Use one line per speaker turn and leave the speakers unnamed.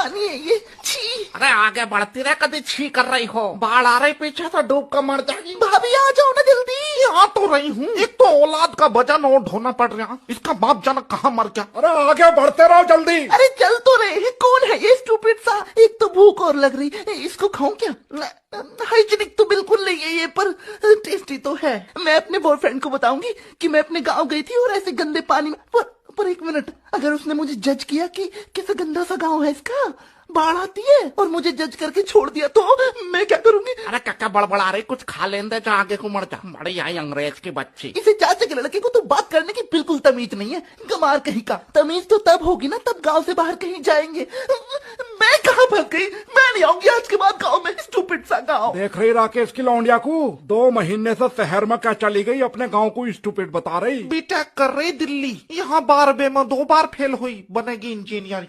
पानी है ये, छी।
अरे आगे बढ़ती रहे, कभी छी कर रही हो। बाढ़ आ रही पीछे से, डूब कर मर जाएगी।
भाभी आ जाओ ना जल्दी।
आ तो रही हूँ। एक तो औलाद का वजन और ढोना पड़ रहा, इसका बाप जाना कहाँ मर गया।
अरे आगे बढ़ते रहो जल्दी।
अरे चल तो रहे हैं, कौन है ये स्टूपिड सा। एक तो भूख और लग रही, इसको खाऊं क्या? हाइजीनिक तो बिल्कुल नहीं है ये, पर टेस्टी तो है। मैं अपने बॉयफ्रेंड को बताऊंगी कि मैं अपने गांव गई थी और ऐसे गंदे पानी में। पर एक मिनट, अगर उसने मुझे जज किया कि कैसा गंदा सा गांव है इसका, बाढ़ आती है और मुझे जज करके छोड़ दिया, तो मैं क्या करूंगी?
अरे क्या बड़बड़ा रही, कुछ खा लेंदे जा, आगे को मर जा। बड़ी आई अंग्रेज की बच्ची।
इसे चाचा के लड़के को तो बात करने की बिल्कुल तमीज नहीं है, गमार कहीं का। तमीज तो तब होगी ना, तब गांव से बाहर कहीं जाएंगे। मैं कहाँ फंस गई? मैं नहीं आऊंगी आज के बाद गांव में, स्टूपिड सा गांव।
देख रही राकेश की लौंडिया को, 2 महीने से शहर में क्या चली गई, अपने गांव को स्टूपिड बता रही।
बीटेक कर रही दिल्ली, यहाँ 12वें में 2 बार फेल हुई, बनेगी इंजीनियर।